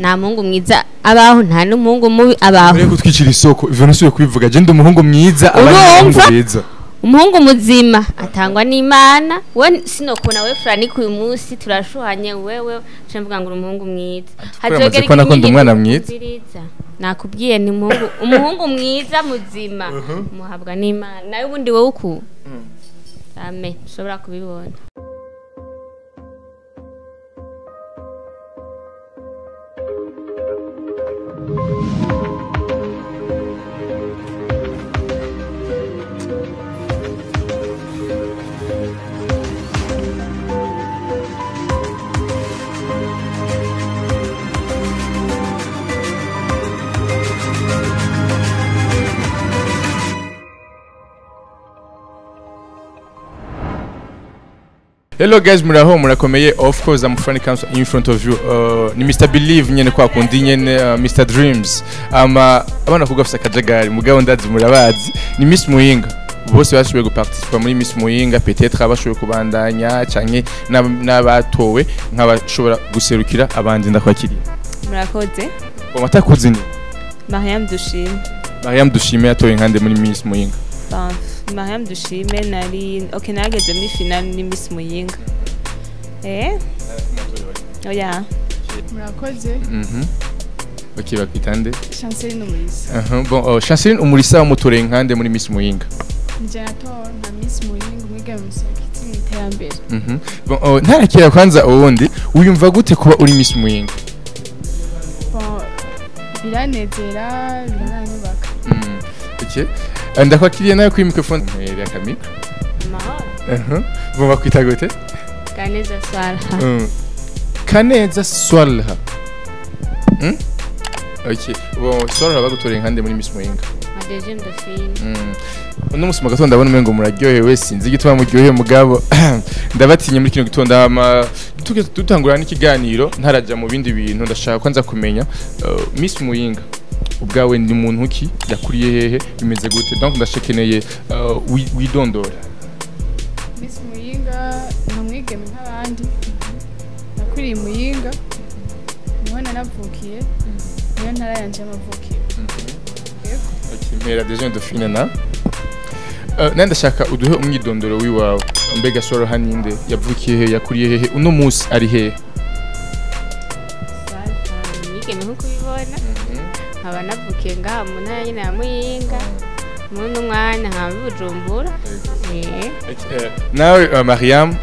nta muhungu mwiza abaho nta n'umuhungu mubi abaho rero kutwicira isoko ivyo nasuye kubivuga je ndi umuhungu mwiza abandi beza umuhungu muzima atangwa n'Imana we sinokuna we Frani ku munsi turashuhanye wewe cemvuga ngo umuhungu mwiza hazogera ko nakunda umwana mwiza nakubwiye ni umuhungu mwiza muzima muhabwa n'Imana nayo ubundi wowe uku amen ushobora kubibona. Hello guys, muraho murakomeye. Of course I'm Frani comes in front of you. Ni Mr Believe nyene kwa kundi nyene Mr Dreams. Abana kugafisa kajagari mugabo ndazi murabazi. Ni Miss Muyinga. Bose bashoboye guparticipa muri Miss Muyinga, peut-être abashoboye kubandanya canke nabatowe nk'abashobora guserukira abandi ndakwakiriye. Murakoze. Watakuzi ni Mariam Dushime atoye nkande muri Miss Muyinga. Mariam Dushime nari nageze muri final ni Miss Muyinga. Oya. Murakoze. Okay, bakitande. Chanceline Umulisa. Bon, Chanceline Umulisa umutore nkande muri Miss Muyinga. Njanator na Miss Muyinga mwigeme musakiti mwiterambere. Bon, ntarakira kwanza ubundi uyumva gute kuba uri Miss Muyinga? Bon, biranezera birananyubaka. Okay. Ndakwakiriye nayo kuri microphone ya kamera. Mahoro. Bon bakwita gute? Kaneza Swalha. Kaneza Swalha. Okay. Bon Swalha bagutore nkande muri Miss Muyinga. Adejim Dauphine. Uno musi magatonda ndabona umengo muraryohewe sinzi igituma muryohewe mugabo ndabatinye muri kino gitonda dutangura n'ikiganiro ntaraja mu bindi bintu ndashaka kwanza kumenya Miss Muyinga ubwawe ndi muntu ki yakuriye hehe bimeze gute donc ndashekeneye widondora. Miss Muyinga namwigeme nk'abandi nakuriye Muyinga niho nanavukiye niyo ntara yanje amavukiye. Mpera Dejeune Dauphine na ndashaka uduhe umwidondoro wiwawe mbega soro haninde yavukiye hehe yakuriye hehe uno musi ari hehe? Mwigeme nkuko ubibona nkaba navukiye ngaha mu ntara nyine ya Muyinga muri umwanya nkaba Bujumbura. Nawe Mariam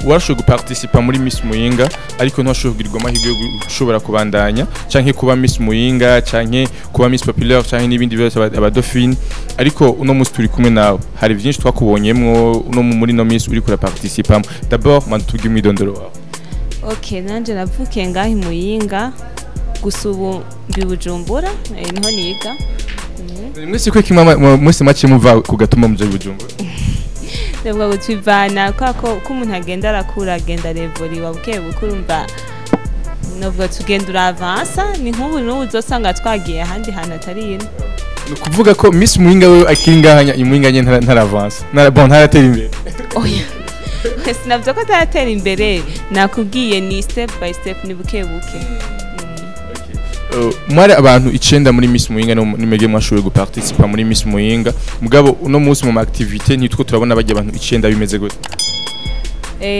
warashoboye guparticipa muri Miss Muyinga ariko ntashobora kugirirwa amahirwe yo gushobora kubandanya canke kuba Miss Muyinga canke kuba Miss Populaire canke n'ibindi byose abadofine ariko uno musi turi kumwe nawe hari byinshi twakubonyemwo uno muri no Miss uri kura participa. D'abord mantugi mwidondoro wawe. Okay, nanje navukiye ngaha i Muyinga gusa ubu ndi Bujumbura niho niga. Mwese ko kimwe mwese mace muva kugatuma muje Bujumbura. Ndabwo gutwivana kwako kumuntu agenda arakura agenda revori wabuke bukurumva novuga tugenda uravansa ni nk'ubu n'ubu uzosanga twagiye ahandi hantu atari ino. Kuvuga ko Miss Muyinga we akingahanya imuyinga nye ntaravansa bon ntaratera imbere. Oya sinavyo ko ataratera imbere nakubwiye ni step by step ni buke. Mwari abantu 9 muri Miss Muyinga nimege mwashoboye guparticipa muri Miss Muyinga mugabo uno munsi mu activité nitwo turabona bagiye abantu 9 bimeze gute?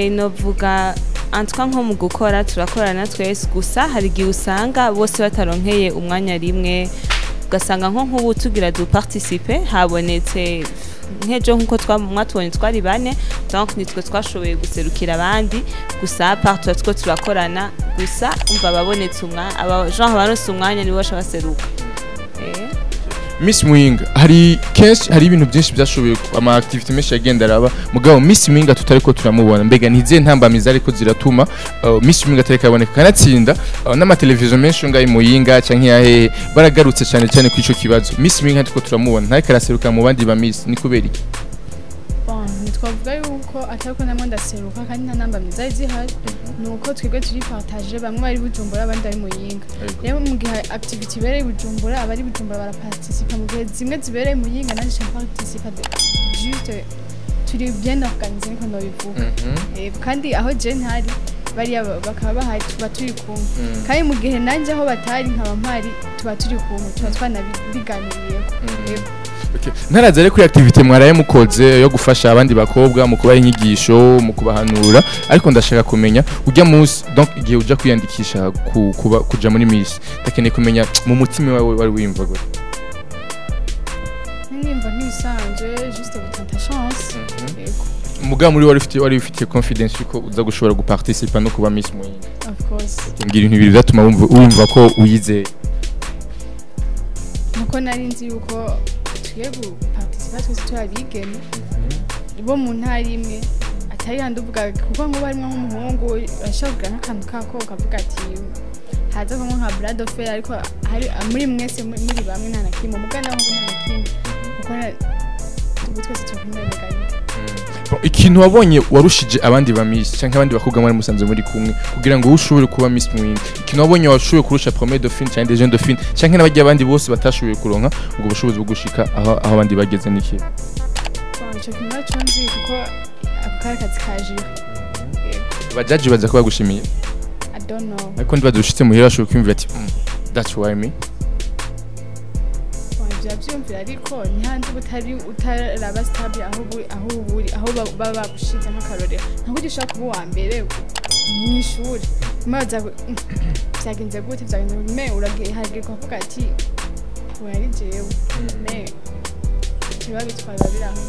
Novuga antwa nko mu gukora turakorana twese gusa hari gihe usanga bose bataronkeye umwanya rimwe ugasanga nko nk'ubu tugira du participer habonetse nkejo nkuko mwatubonye twari bane donc nitwe twashoboye guserukira abandi gusa part two turakorana gusa umva babonetse genre baronse umwanya nibo bashaka seruka. Miss Muyinga hari ibintu byinshi byashoboye ama activity menshi yagenda araba mugabo Miss Muyinga tutariko turamubona mbega ntize ntambamiza ariko ziratuma Miss Muyinga tareka aboneka kanatsinda n'ama television menshi ngayi Muyinga canke yahe baragarutse cyane cyane ku ico kibazo Miss Muyinga turiko turamubona ntariko araseruka mu bandi ba Miss ni kubera iki? Twavuga yuko atariko namwe ndaseruka kandi nta ntambamiza zihari nuko twebwe turi partage bamwe bari Bujumbura abandi bari Muyinga. Rero mu gihe activity bereye Bujumbura abari Bujumbura baraparticipa mu gihe zimwe zibereye Muyinga nanje je participa juste turi bien organisé niko no bivuga. Kandi aho je ntari bariya bakaba bahari tuba turi kumwe kandi mu gihe nanjye aho batari nkaba mpari tuba turi kumwe tuba twanabiganiriyeho. ntaraza rero kuri activité mwaraye mukoze yo gufasha abandi bakobwa mu kubaha inyigisho mu kubahanura ariko ndashaka kumenya ujya munsi donc igihe uja kwiyandikisha kuja muri misi ndakeneye kumenya mu mutima wawe wari wimva gute? nimba ntibisanzwe juste gutanta chance. Muga muri wari ufitiye confidence yuko uza gushobora guparticiper no kuba Miss Muyinga? Of course. Ngira ibintu bibiri byatuma wumva ko uyizeye. Nuko nari nzi yuko tugiye guparticiper twese turabigeme bo mu ntara imwe atari handi uvuga kuko ngo barimo nk'umuhungu ashobora nk'akantu kako kavuga ati haza ko nka blood of fair ariko hari muri mwese muri bamwe nta nakimwe mugana ngo nta nakimwe kuko twese tukumvikanye. Ikintu wabonye warushije abandi ba Miss cyangwa abandi bakobwa muri musanze muri kumwe kugira ngo ushobore kuba Miss Muyinga, ikintu wabonye washoboye kurusha premier dauphine cyangwa des jeunes dauphines cyangwa n'abajya abandi bose batashoboye kuronka ubwo bushobozi bwo gushika aho abandi bageze niki? Icyo kintu nzi kuko akari kazi kaje. Abajaji baza kuba gushimiye. I don't know. Ariko ndibadushitse muhira ashobora kwimvira ati that's why me. Byumvira ariko ntihandi utaraba stable aho baba bagushize nk'akarorero ntabwo ushaka kuba uwa mbere mu ishuri maze byagenze gute me uragiye hagiye kuvuga ati wari jewe me kiba bitwara biraho.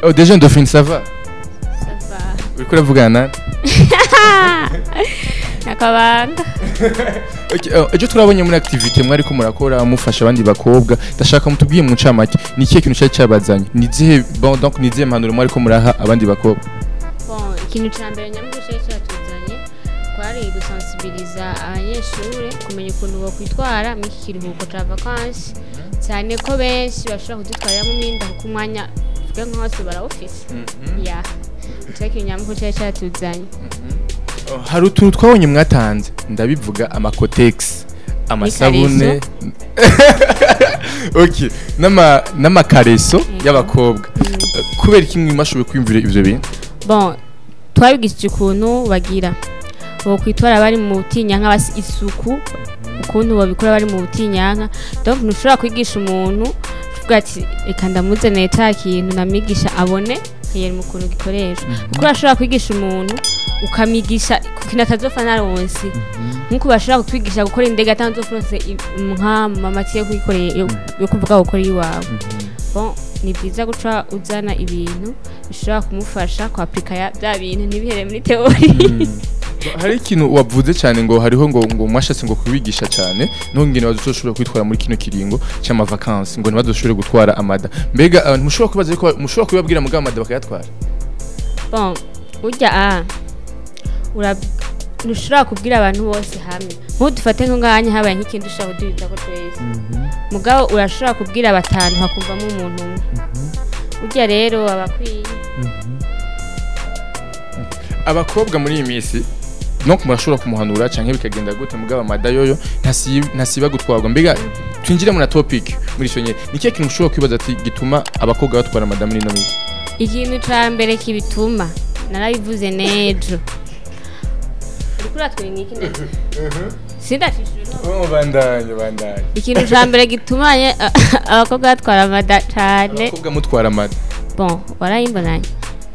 Oh des jeunes dauphines ça va? Ça va. Uri kuravugana? Nakabanga. Ejo turabonye muri activité mwari ko murakora mufasha abandi bakobwa ndashaka mutubwiye mu ncamake ni ikihe kintu cyabazanye ni zihe bon donc ni zihe mpanuro mwari ko muraha abandi bakobwa? Bon ikintu cyambere nyamugushe cyatuzanye kwari gusensibiliza abanyeshuri kumenya ukuntu bokwitwara mu kiruhuko cya vacance cyane ko benshi bashobora kudutwarira mu minda kuko umwanya tuvuge nk'aho barawufise ya icyo kintu nyamugushe cyatuzanye. Hari utuntu twabonye mwatanze ndabivuga amakotex amasabune okay n'amakareso y'abakobwa kubera kimwe mashoboye kwimvira ivyo bintu. Bon twabigishije ukuntu bagira bo kwitwara bari mu butinyanka basi isuku ukuntu babikora bari mu butinyanka donc ntushobora kwigisha umuntu uvuga ati reka ndamuze neta kintu namigisha abone yari mu kuntu gikoreshwa kuko urashobora kwigisha umuntu ukamigisha kuko atazofana naronsi nkuko bashaka kutwigisha gukora indege atanzofronse nka mamatiye kuyikoreye yo kuvuga gukora iwawe. Bon ni byiza guca uzana ibintu bishobora kumufasha ku applica bya bintu ntibihere muri theory. Hari ikintu wavuze cyane ngo hariho ngo mwashatse ngo kubigisha cyane no ngene bazoshobora kwitwara muri kino kiringo cy'ama vacance ngo nibazoshobore gutwara amada mbega mushobora kubaza ko mushobora kubabwira muga amada bakayatwara. Bon urya ntushobora kubwira abantu bose hamwe nk'udufate nk'unganya habaye nk'ikindi ushobora kuduhita ko twese mugabo urashobora kubwira batanu hakumvamo umuntu umwe urya rero abakwiye abakobwa muri iyi minsi no kumurashobora kumuhanura canke bikagenda gute mugabo amada yoyo ntasiba gutwarwa mbega twinjire mu na topic muri sonye nikiye kintu ushobora kwibaza ati gituma abakobwa batwara amada muri no minsi? Ikintu ca mbere kibituma narabivuze nejo urikura twinga iki ndetse sindashishije bandanye ikintu ca mbere gitumanye abakobwa batwara amada cane. Abakobwa mutwara amada bon warayimbonanye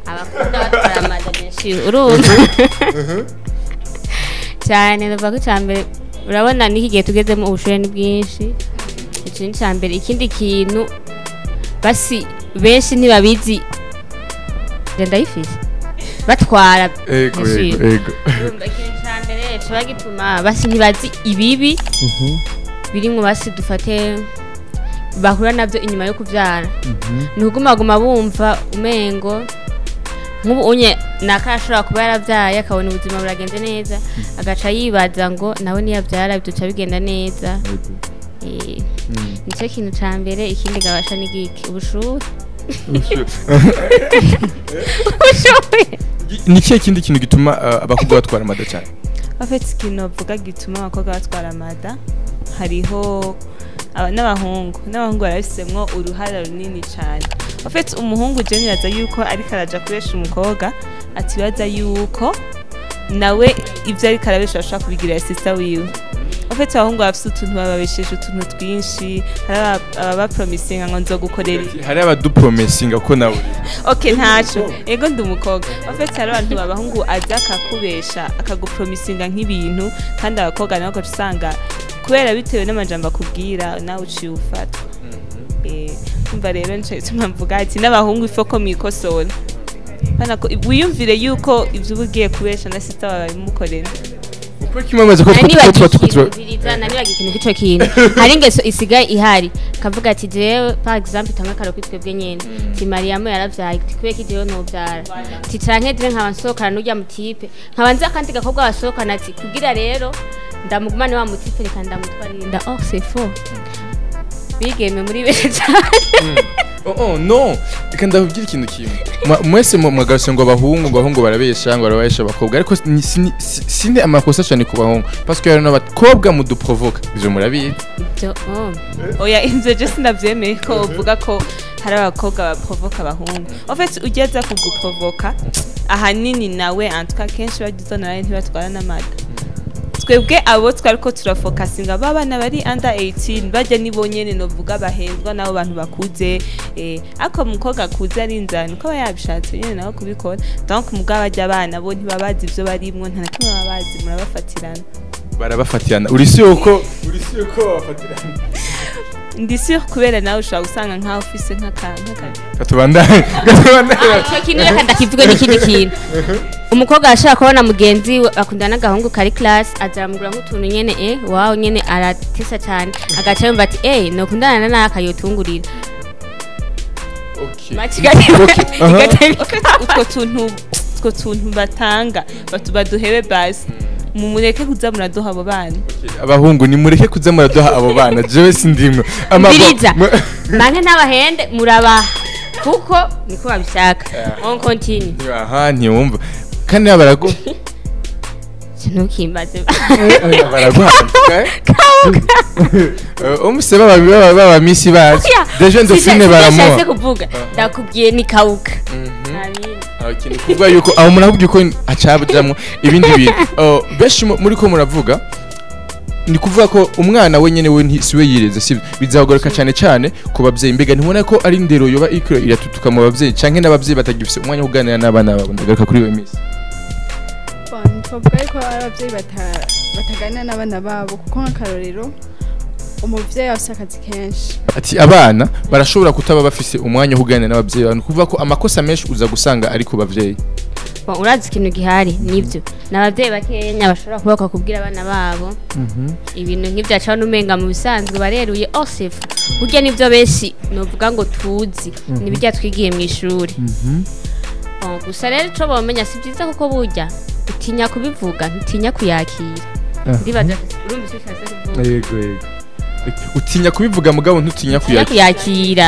abakobwa batwara amada benshi urumva cyane ndavuga ko ca mbere urabona niki gihe tugezemo ubushoye ni bwinshi ikintu ca mbere ikindi kintu basi benshi ntibabizi ndayifise batwara ego ikintu ca mbere kiba gituma basi ntibazi ibibi birimwo basi dufate bahura navyo inyuma yo kuvyara ntugumaguma bumva umengo nk'ubu unye nakashobora kuba yaravyaye akabona ubuzima buragenze neza agaca yibaza ngo nawe niyavyara biduca bigenda neza. Nicyo kintu ca mbere ikindi gabasha n'igiki ubushuhe nikiye kindi kintu gituma abakobwa batwara amada cyane? Afite ikintu bavuga gituma abakobwa batwara amada hariho n'abahungu barabisemwo uruhara runini cyane. Afite umuhungu je niraza yuko ariko araja kuresha umukobwa atibaza yuko nawe ivyo ariko arabesha ashaka kubigirira sister wiwe ofete abahungu bafite utuntu bababesheje utuntu twinshi hari abapromisinga ngo nzogukorera hari abadupromisinga ko nawe okay ntaco ego ndi umukobwa ofete hari abantu babahungu aza akakubesha akagupromisinga nk'ibintu kandi abakobwa nabo usanga kubera bitewe n'amajambo akubwira nawe uciye ufatwa umva rero nce tumamvuga ati n'abahungu ifoko mikosora bana ko wiyumvire yuko ivyo ubugiye kubesha na sister wawe mukorera uko kimamaze ko birizana nibaga ikintu kico kintu hari ingeso isigaye ihari kavuga ati jewe par exemple tanga karo kwitwebwe nyene ti Mariam yaravyaye kubeka jewe no vyara ti canke dire nkabansokana n'urya mutipe nkabanza kandi gakobwa basokana ati kugira rero ndamugumane wa mutipe reka ndamutwarinda c'est faux bigeme muri benshi no reka ndavugira ikintu kimwe mwese mwagase ngo abahungu barabesha ngo barabesha abakobwa ariko sine amakosa cyane ku bahungu parce que n'abakobwa muduprovoka ivyo murabizi oya inze je sinavyemeye ko uvuga ko hari abakobwa baprovoka abahungu en fait ugeza kuguprovoka ahanini nawe antuka kenshi bagizona nawe ntibatwara n'amada twebwe abo twariko turafokasinga babana bari under 18 baje nibonyene no vuga bahezwa nabo bantu bakuze ako mukobwa kuze ari inzani ko yabishatse nyene nawe kubikora donc mugaba bajya abana bo ntibabazi ivyo barimwo nta nakimwe babazi barabafatirana uri siko bafatirana ndi sûr kubera nawe ushaka gusanga nka office katubandanye cyo kintu reka ndakivuga n'ikindi kintu umukobwa ashaka kubona mugenzi we akundana n'agahungu kari class azaramugura nk'utuntu nyene wow nyene aratesa cyane agaca yumva ati no kundana naka yotungurira utwo tuntu batanga baduhebe basi mumureke kuza muraduha abo bana abahungu ni mureke kuza muraduha abo bana jewe sindimwe amabiriza banke n'abahende muraba kuko niko babishaka on continue ntiyumva kandi barago sinukimbaze barago umuseba baba misi bazi deje ndofine baramo kuvuga ndakubwiye ni kauka kintu kuvuga yuko aho muravuga ko acabujamwe ibindi bintu benshi muri ko muravuga ni kuvuga ko umwana we nyene we siwe yireze sivyo bizagoreka cyane ku bavyeyi mbega ntibona ko ari ndero yoba ikiro iratutuka mu bavyeyi canke n'abavyeyi batagifise umwanya wo kuganira n'abana babo ndagaruka kuri we misi twavuga ko abavyeyi bataganira n'abana babo kuko nk'akarorero umuvyeyi afise akazi kenshi ati abana barashobora kutaba bafise umwanya wo kuganira n'abavyeyi babo kuvuga ko amakosa menshi uza gusanga ari ku bavyeyi urazi ikintu gihari nivyo n'abavyeyi bakenya bashobora kuba bakubwira abana babo ibintu nk'ivyo acaho n'umenga mu bisanzwe bareruye osefu burya nivyo benshi novuga ngo tuzi nibijya twigiye mu ishuri gusa rero ico bomenya si byiza kuko burya utinya kubivuga ntutinya kuyakira ndibaza urumva icyo cyase kuvuga yego utinya kubivuga mugabo ntutinya kuyakira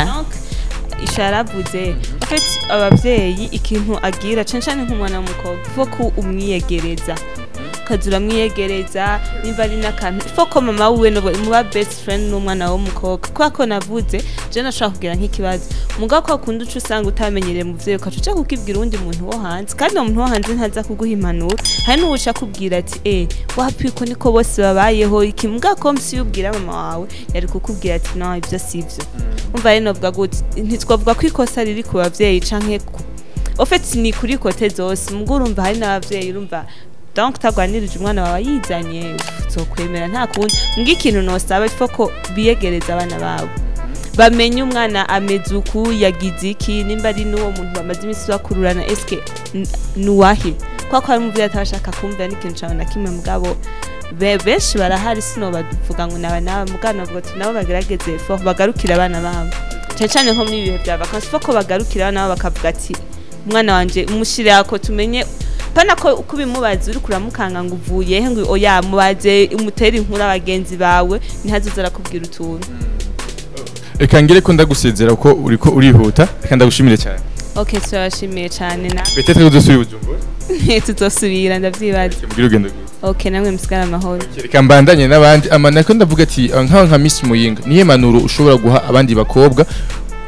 isharavuze afite abavyeyi ikintu agira cyane nk'umwana w'umukobwa foko umwiyegereza kazura mwiyegereza nimba ari nakantu foko mama wiwe no muba best friend n'umwana w'umukobwa kwako navuze je nashaka kugira nk'ikibazo mugabo ko akunda ucu usanga utamenyereye mu vyeyi ukacuca kukibwira undi muntu wo hanze kandi umuntu wo hanze ntaza kuguha impanuro hari n'uwuca kubwira ati wapiko niko bose babayeho iki mugabo ko msi yubwira mama wawe yari kukubwira ati no ibyo sivyo umva rero novuga gute ntitwavuga ko ikosa riri ku bavyeyi canke ofete ni kuri kote zose mugabo urumva hari n'abavyeyi urumva donc tagwanirije umwana wawe yizanye zokwemera nta kundi mbwa ikintu nosaba foko biyegereza abana babo bamenye umwana ameze uku yagize iki nimba ari n'uwo muntu bamaze imisi bakururana eske nuwahe kwa hari umuvyeyi atashaka kumva n'ikintu cawe na kimwe mugabo benshi barahari sino bavuga ngo naba mugana bavuga ati nabo bagerageze fo bagarukira abana babo cyane nko muri bihe bya vacance foko bagarukira abana babo bakavuga ati umwana wanje umushire yako tumenye pana ko kubimubaza uri kuramukanga ngo uvuye he ngo oya mubaze umutera inkuru abagenzi bawe ntihazoza rakubwira utuntu reka ngire ko ndagusezera uko uriko urihuta reka ndagushimire cyane okay turashimiye cyane na betete udusubira ubujumbura tutosubira ndavyibaza mugira ugendo okay namwe musigara amahoro reka mbandanye n'abandi amanako ndavuga ati nka Miss Muyinga niye manuro ushobora guha abandi bakobwa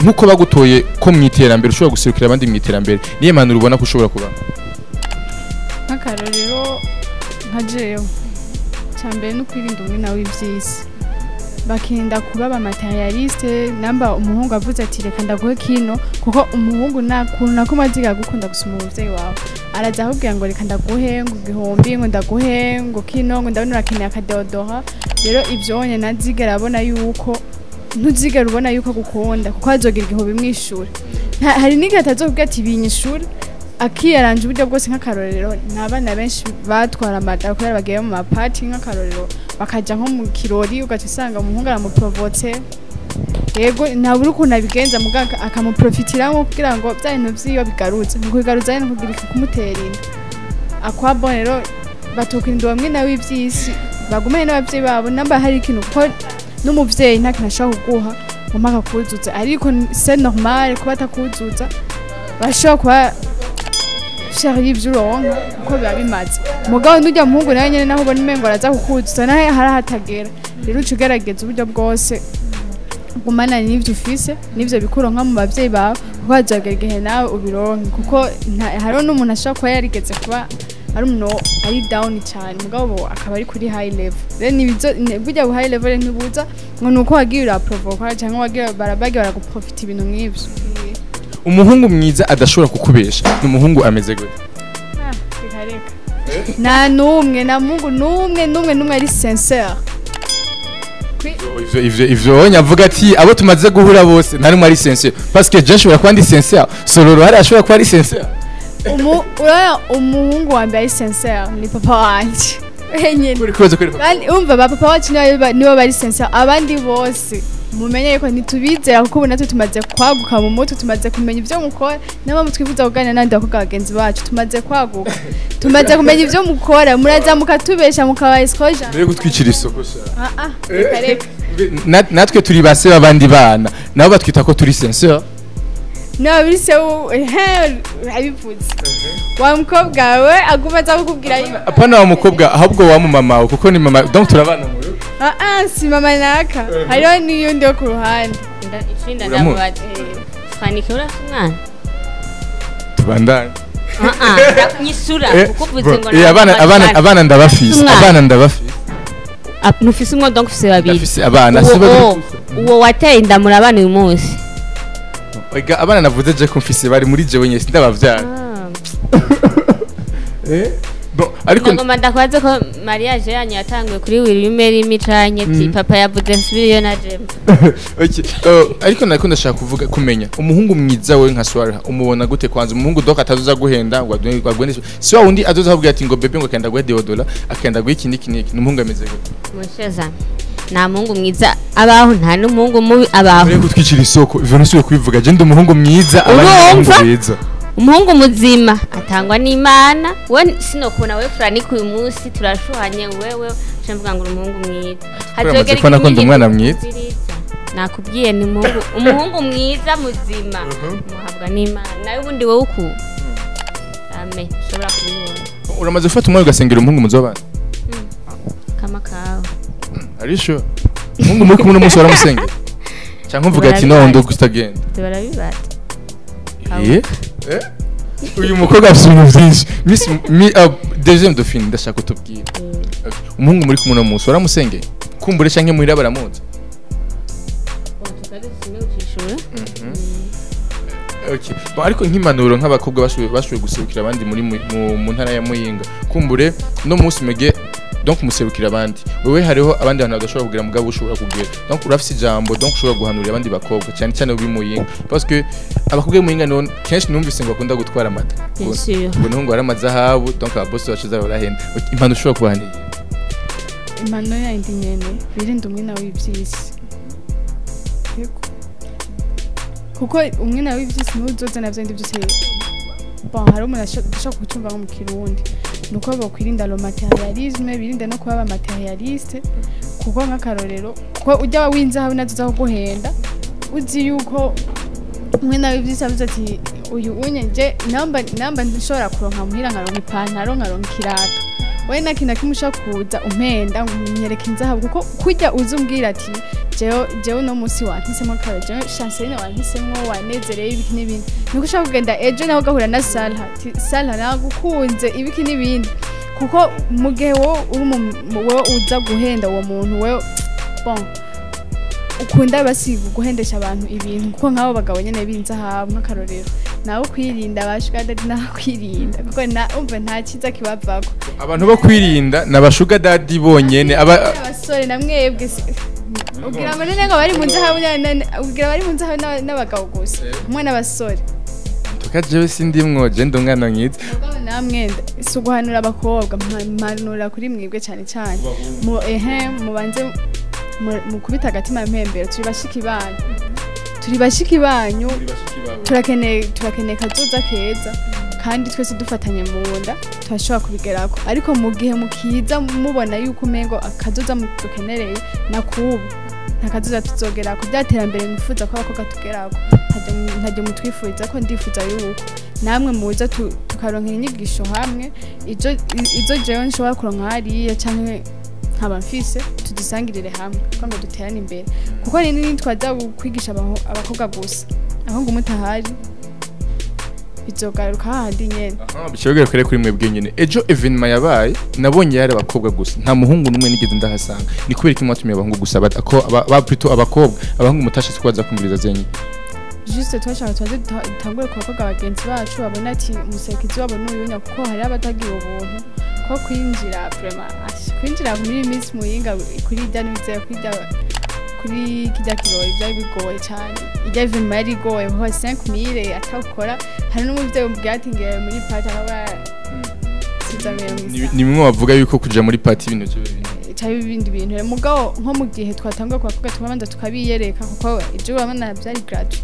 nkuko bagutoye ko mwiterambere ushobora guserukira abandi mwiterambere niye manuro ubona ko ushobora kuba nk'akarorero nka jewe cyambere no kwirinda umwe nawe ivyisi bakirinda kuba ba materialiste namba umuhungu avuze ati reka ndaguhe kino kuko umuhungu nakuna ko maziga gukunda gusuma umuvyeyi wawe araza ahubwira ngo reka ndaguhe ngo igihombi ngo ndaguhe ngo kino ngo ndabona urakeneye akadeodora rero ivyo onye nazigera abona yuko ntuzigera ubona yuko gukunda kuko azogira igihombi mw'ishuri hari n'igihe atazokubwira ati binyishuri akiyaranje uburyo bwose nk'akarorero n'abana benshi batwara amata kubera bagiye mu mapati nk'akarorero bakaja nko mu kirori ugaca usanga umuhungu aramuprovotse yego ntabura ukuntu abigenza muganga akamuprofitiramo kugira ngo bya bintu vyiyo bigarutse mu kubigaruza no kugira kumutera inda akwabo rero batokirinda bamwe nawe ivyisi bagumane n'abavyeyi babo namba hari ikintu ko n'umuvyeyi nta kintu ashaka kuguha ngo mpaka kuzuza ariko c'est normal kuba atakuzuza bashobora kuba shari ivyuronka uko biba bimaze mugabo ndujya muhungu nawe nyene naho ubona umengo araza kukuzuza nahe harahatagera rero uca ugerageza uburyo bwose gumana n'ivyo ufise n'ivyo bikuronka mu bavyeyi bawe kuko hazogera igihe nawe ubironke kuko hariho n'umuntu ashobora kuba yarigeze kuba ari umuntu ari down cyane mugabo akaba ari kuri high level rero nibizo burya bu high level ntibuza ngo nuko wagiye uraprovoka cyangwa wagiye barabagi baraguprofita ibintu nk'ivyo umuhungu mwiza adashobora kukubesha n'umuhungu ameze gute bikareka na numwe na mungu numwe ari sincere ivyo nyavuga ati abo tumaze guhura bose nta numwe ari sincere parce que je nshobora kuba ndi sincere sororo hari ashobora kuba ari sincere umuhungu wambaye ari sincere ni papa wanje nyine kandi umva ba papa wacu nibo bari sincere abandi bose mumenye yuko ntitubizera kuko ubu natwe tumaze kwaguka mu mutwe tumaze kumenya ivyo mukora n'abo twifuza kuganira n'andi bakobwa bagenzi bacu tumaze kwaguka tumaze kumenya ivyo mukora muraza mukatubesha mukaba escoja rero gutwikira isoko sha reka natwe turi base babandi bana nabo batwita ko turi sincere no bise abivuze wa mukobwa we aguma aza kukubwira apana wa mukobwa ahubwo wa mama kuko ni mama donc turabana mu rugo si mama naka hariho n'iyundi yo ku ruhande ishinda ndamubaje twanike urasa umwana tubandane nyisura ukuvuze ngo abana ndabafise ntufise umwe donc ufise babiri ndafise abana uwo wateye inda muri abana uyu munsi oiga abana navuze je ko mfise bari muri jewe nyese ndabavyara bon ariko ngoma ndakwaze ko mariage yanyu yatanguye kuri Wilmer imicanye ti papa yavuze nsubiriyo na Jem okay ariko nariko ndashaka kuvuga kumenya umuhungu mwiza we nka Swara umubona gute kwanza umuhungu doka atazoza guhenda ngo agwende si wa undi azoza avuga ati ngo bebe ngo kenda gwe deodola akenda gwe iki n'umuhungu ameze gute musheza nta muhungu mwiza abaho nta n'umuhungu mubi abaho rero gutwikira isoko ivyo nasuye kubivuga je ndi umuhungu mwiza abandi beza umuhungu muzima atangwa n'Imana we sinokubona we Frank uyu munsi turashuhanye wewe cyamvuga ngo umuhungu mwiza hatogera ko nakunda umwana mwiza nakubwiye ni umuhungu mwiza muzima muhabwa n'Imana nawe ubundi wowe uku ame shobora kubibona uramaze gufata umwe ugasengera umuhungu muzo abana kama kawe ari sure umuhungu muri kumwe n'umunsi waramusengera cyangwa mvuga ati no ndo gustagenda barabibata uyu mukobwa afite ibintu byinshi deuxième dauphine ndashaka kutubwira umuhungu muri kumwe n'umunsi waramusengeye kumbure cyangwa muhira baramuzi okay ariko nk'impanuro nk'abakobwa bashoboye guserukira abandi muri mu ntara ya Muyinga kumbure no munsi mege donc muserukira abandi wewe hariho abandi bantu badashobora kugira mugabo ushobora kugira donc urafise ijambo donc ushobora guhanurira abandi bakobwa cyane cyane ubi Muyinga parce que abakobwa Muyinga none kenshi numvise ngo bakunda gutwara amata ngo n'uhungu waramazahabu donc ababosi bashize barahenda impano ushobora kubahanira impano yindi nyene birinda umwe nawe ivyisi kuko umwe nawe ivyisi n'uzoza navyo ndi byose bon hari umuntu ashaka kucumva mu kirundi nuko bakwirinda lo materialisme birinda no kuba materialiste kuko nk'akarorero ko ujya winzaho nazo guhenda uzi yuko umwe nawe ivyisi avuze ati uyu unyenje namba ndishobora kuronka muhira nkaronka ipantaro nkaronka ikirato we nakinda kimusha kuza umpenda ngo nyereka inzaho kuko kujya uzumbwira ati jewe no musi wantisemo kare jewe Chanceline wantisemo wanezereye ibiki n'ibindi nuko ushaka kugenda ejo naho gahura na Salha nagukunze ibiki n'ibindi kuko mu gihe wowe uza guhenda uwo muntu wewe bon ukunda basiga guhendesha abantu ibintu kuko nk'abo bagabo nyene binza hamwe akarorero nawe kwirinda bashuga daddy nawe kwirinda kuko umva nta kiza kibavako abantu bo kwirinda nabashuga daddy bonyene abasore namwebwe ugira ngo nene ngo bari mu nzahabu ugira bari mu nzahabu n'abagabo gusa hamwe n'abasore tukajewe sindimwo je ndumwana nkiza namwenda isuguhanura abakobwa mpanura kuri mwibwe cyane cyane mubanze mukubita agatima mpembero turi bashiki banyu turakeneye kazoza keza kandi twese dufatanye mu nda turashobora kubigerako ariko mu gihe mukiza mubona yuko umengo akazoza mudukenereye nakubu ntakazoza tuzogerako byaterambere mwifuza ko abakobwa tugerako ntajya mutwifuriza ko ndifuza yuko namwe muza tukaronkera inyigisho hamwe izo jewe nshobora kuronka hariya canke nkaba mfise tudusangirire hamwe kuko ngo duterane imbere kuko ni twaza kwigisha abakobwa gusa aho ngo mutahari bizogaruka hahandi nyene bishobora kure kuri mwebwe nyene ejo evenement yabaye nabonye yari abakobwa gusa nta muhungu numwe nigeze ndahasanga ni kubera iki mwatumiye abahungu gusa ba plutôt abakobwa abahungu mutashitse kwaza kumviriza zenye juste twashaka twaze dutangure ku bakobwa bagenzi bacu babona ati umusekizi wabo n'uyunya kuko hari abatagira ubuntu ko kwinjira kwinjira muri Miss Muyinga kuri ijya n'ibizeye kuri kijya kirori byari bigoye cyane ijya evenement yari igoye ho 5000 atakora hari n'umuvyeyi bwatingeye muri party aba ni mwe bavuga yuko kuja muri party ibintu cyari ibindi bintu mugabo nko mu gihe twatanguye kwa kuko tubanza tukabiyereka kuko ije urabona byari gratuit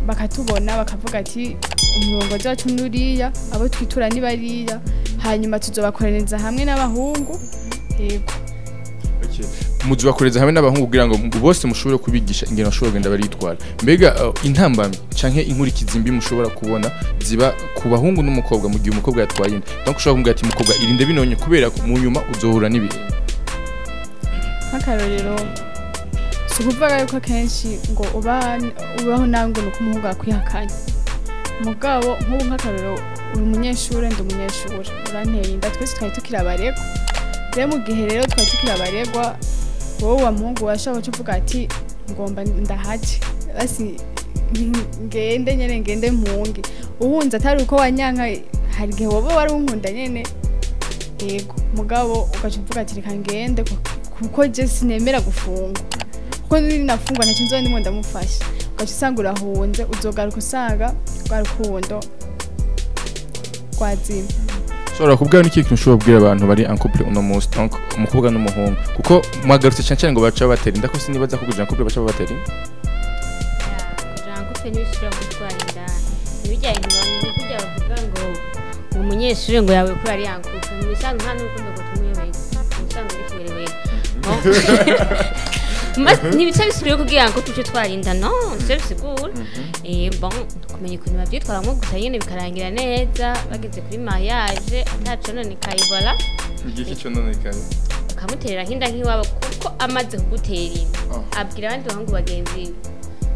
bakatubona bakavuga ati umurongo wacu nuriya abo twitura ni bariya hanyuma tuzobakoraniza hamwe n'abahungu yego muzubakoreza hamwe n'abahungu kugira ngo bose mushobore kubigisha ingeno bashobora kugenda baritwara mbega intambamye canke inkurikizi mbi mushobora kubona ziba ku bahungu n'umukobwa mu gihe umukobwa yatwaye inda donc ushobora kumbwira ati mukobwa irinde binonye kubera mu nyuma uzohura n'ibihe nk'akarorero sukuvuga yuko kenshi ngo ubaho nango nuko umuhungu akwihakanye mugabo nk'ubu nk'akarorero uri umunyeshuri ndi umunyeshuri uranteye inda twese twari tukira abaregwa rero mu gihe rero twari tukira abaregwa wowe wa muhungu washobora kuvuga ati ngomba ndahaje basi ngende mpungi uhunze atari uko wanyanka hari gihe wowe wari unkunda nyene yego mugabo ugacuvuga ati reka ngende kuko je sinemera gufungwa kuko ninafungwa ntacyo nzo ndimo ndamufasha ugaca usanga urahunze uzogaruka usanga rwa rukundo rwazima ushobora kubwira n'iki kintu ushobora kubwira abantu bari en couple uno munsi donc umukobwa n'umuhungu kuko mwagarutse cyane ngo baca batera inda ko sinibaza ko kugira en couple baca batera inda kugira en couple n'ibishobora gutwara inda ibijyanye n'abantu kujya bavuga ngo umunyeshuri ngo yawe ko yari en couple mu bisanzwe nta n'urukundo ngo tumuyobeye mu bisanzwe bikubereye ntibice bisubire kugira ngo tuce twarinda no c'est bisigura bon kumenya ukuntu babyitwaramo gusa nyine bikarangira neza bageze kuri mariage ataco none kayibora igihe cyo none kaye kamuterera hinda nk'iwabo kuko amaze kugutera inda abwira abandi bahungu bagenzi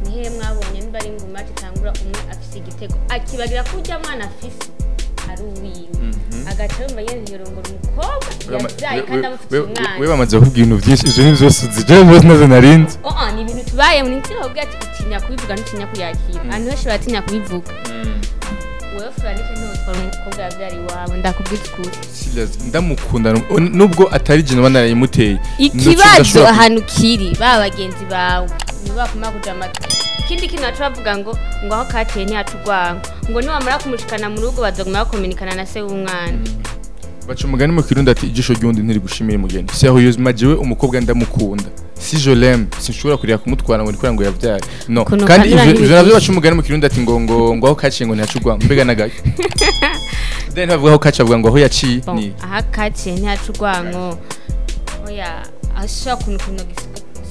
nihe mwabonye niba ari nguma cyangwa umwe afise igitego akibagira ko ujya mwana afise ari uwiwe agaca yumva nyene yorongora umukobwa yabyaye kandi amufite umwana we bamaze kubwira ibintu byinshi ivyo ni byose zije byose nazo narinze ni ibintu tubaye muri ntiro ubwo ati utinya kubivuga n'utinya kuyakira abantu benshi batinya kubivuga wewe furanike ntutwara umukobwa yabyari iwawe ndakubwira ukuri ndamukunda nubwo atari je nabana yimuteye ikibazo ahantu kiri ba bagenzi bawe niba kuma kuja amatwi ikindi kintu baca bavuga ngo aho kateye ntiyatugwanga ngo niwamara kumushikana mu rugo bazoguma bakominikana na se w'umwana baca umugani mu kirundi ati ijisho ry'undi ntiri gushimira umugeni si aho yuzima jewe umukobwa ndamukunda si je l'aime sinshobora kurira kumutwara ngo nikora ngo yavyaye no kandi ivyo navyo baca umugani mu kirundi ati ngo aho kaciye ngo ntiyacugwanga mbega nagaye then bavuga aho kaciye bavuga ngo aho yaciye ni aha kaciye ntiyacugwanga oya ashaka kuntu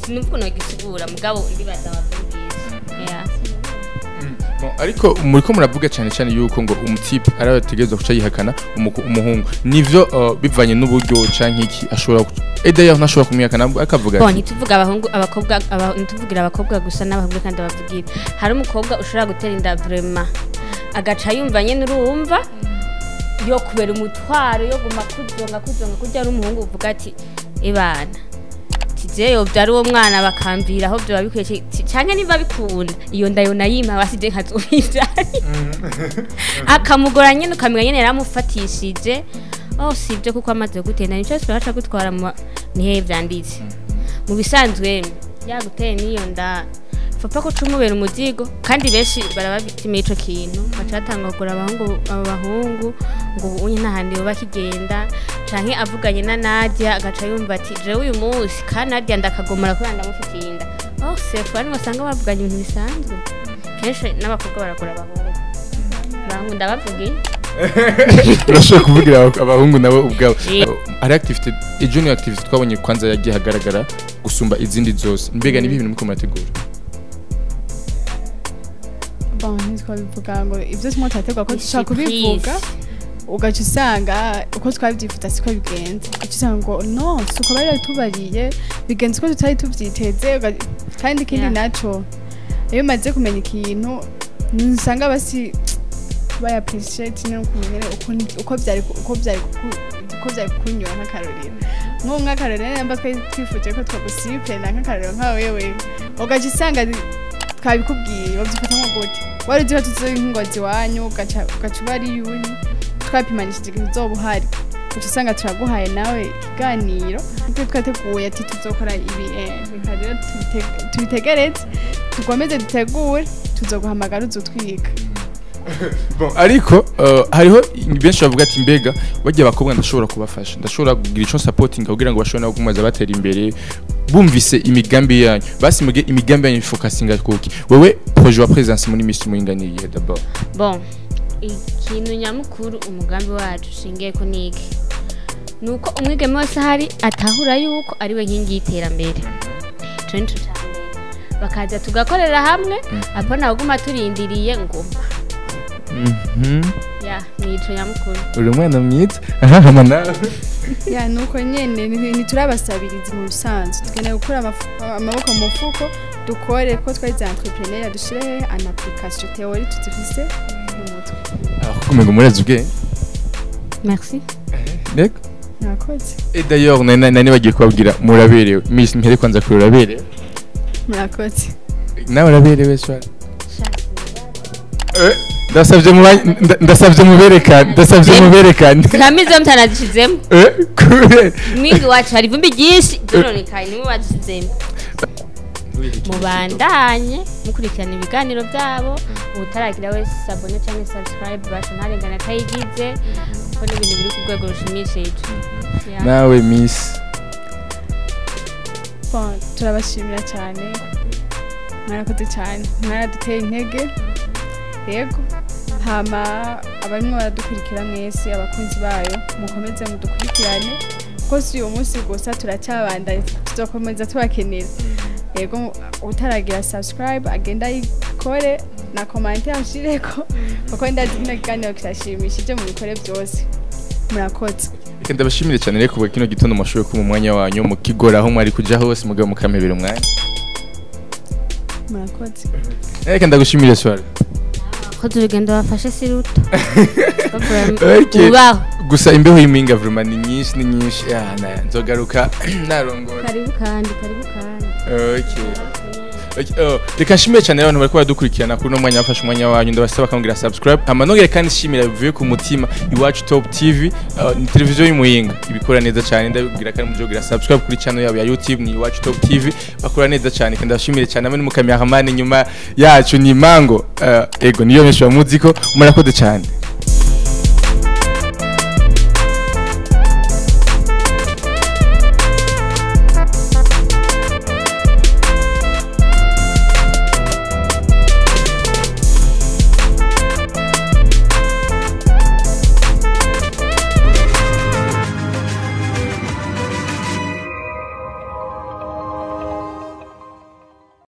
sinumva ukuntu gisigura mugabo ndibaza wabyumvise ariko muriko muravuga cyane yuko ngo umutipe arabategerezwa kuca yihakana umuhungu nivyo bivanye n'uburyo canke iki ashobora d'ailleurs ntashobora kumwihakana akavuga bon ntituvuga abahungu abakobwa ntituvugira abakobwa gusa n'abahungu kandi abavugira hari umukobwa ushobora gutera inda vraiment agaca yumva nyene urumva yo kubera umutwaro yo guma kuzonga kurya ari umuhungu uvuga ati ebana tijeyo byari uwo mwana bakamvira aho byo babikwiye cyane niba bikunda iyo ndayo nayima basije nkazubijari akamugora nyene ukamenya nyene yaramufatishije sibyo kuko amaze gutenda nico twaca gutwara nihe byanditse mu bisanzwe yaguteye niyo nda papa ko cumubera umuzigo kandi benshi barababitime ico kintu bacatanga kugura abahungu ngo unye ntahandi yo bakigenda canke avuganye na Nadia agaca yumva ati je uyu munsi kandi Nadia ndakagomora ko ndamufitiye inda sefu bari basanga bavuganye ibintu bisanzwe kenshi n'abakobwa barakora abahungu ndabavugiye urashobora kuvugira abahungu nabo ubwabo ari activity junior activity twabonye kwanza yagiye hagaragara gusumba izindi zose mbega nibi bintu muko murategura twabivuga ngo ibyo twimo turategura ko dushaka kubivuga ugaca usanga uko twabyifuza siko bigenze ugaca usanga ngo no suko bari tubariye bigenze uko tutari tubyiteze kandi ikindi naco iyo umaze kumenya ikintu usanga basi baya appreciate no kumenya uko byari kunyura nk'akarorero nk'akarorero namba twifuje ko twagusipre nk'akarorero nka wewe ugaca usanga twabikubwiye babyifata nko gute wari uzi ko tuzoye nk'ingozi wanyu ugaca ubari yuni twapimanishije igihe uzoba uhari uca usanga turaguhaye nawe ikiganiro kuko twateguye ati tuzokora ibi rero tubitegereze dukomeze dutegure tuzoguhamagara uzotwiga ariko hariho benshi bavuga ati mbega bagiye abakobwa ndashobora kubafasha ndashobora kugira ico supporting kugira ngo bashobore no kumaza batera imbere bumvise imigambi yanyu basi muge imigambi yanyu focusinga kuki wewe projet wa presence muri misi Muyinga ni iyihe d'abord bon ikintu nyamukuru umugambi wacu shingiye ko niki nuko umwigeme wese hari atahura yuko ari we nkingi y'iterambere cyo bakaza tugakorera hamwe apo nawe guma turindiriye ngoma ya nico nyamukuru uri umwana mwiza hama nawe ya nuko nyene ntiturabasabiriza mu bisanzwe tukeneye gukura amaboko mu mufuko dukore ko twagize entrepreneur dushire an application théorie tutifise mu mutwe kumenga murezi ubwe merci nek nakoze d'ailleurs nani bagiye kubabwira muraberewe miss mpere kwanza kururaberewe murakoze nawe uraberewe shwa ndasavye muberekane Kamizo mtanazishizemo mwingi wacu hari vumbi ryinshi dononekaye niwe wazishizemo mubandanye mukurikirana ibiganiro byabo utaragira wese abone cyangwa subscribe basha ntarengana atayigize ko n'ibintu biri ku rwego rushimishije nawe miss turabashimira cyane mwarakoze cyane mwaraduteye intege yego hama abarimo baradukurikira mwese abakunzi bayo mukomeze mudukurikirane kuko si uyu munsi gusa turacyabandanya tuzokomeza tubakenera yego utaragira subscribe agenda yikore na commentaire ashireko kuko ndazi kino kiganiro kirashimishije mu bikore byose murakoze reka ndabashimire cyane reko bwa kino gitondo mashoboye ku mu mwanya wanyu mu kigora aho mwari kuja hose mugabo mukamebera umwanya murakoze reka ndagushimire swara ko turigenda bafashe siruto gusa imbeho y'Imuyinga vraiment ni nyinshi nzogaruka narongora karibu kandi reka nshimire cyane abantu bariko baradukurikirana kuri no mwanya bafashe umwanya wanyu ndabasaba kangira subscribe amanongere kandi nshimira bivuye ku mutima iwacu Top TV ni televiziyo y'Imuyinga ibikora neza cyane ndabwira kandi mujogira subscribe kuri channel yabo ya YouTube ni iwacu Top TV bakora neza cyane kandi ndashimire cyane amene mukamya hamane nyuma yacu ni Mango ego niyo mesho muziko murakoze cyane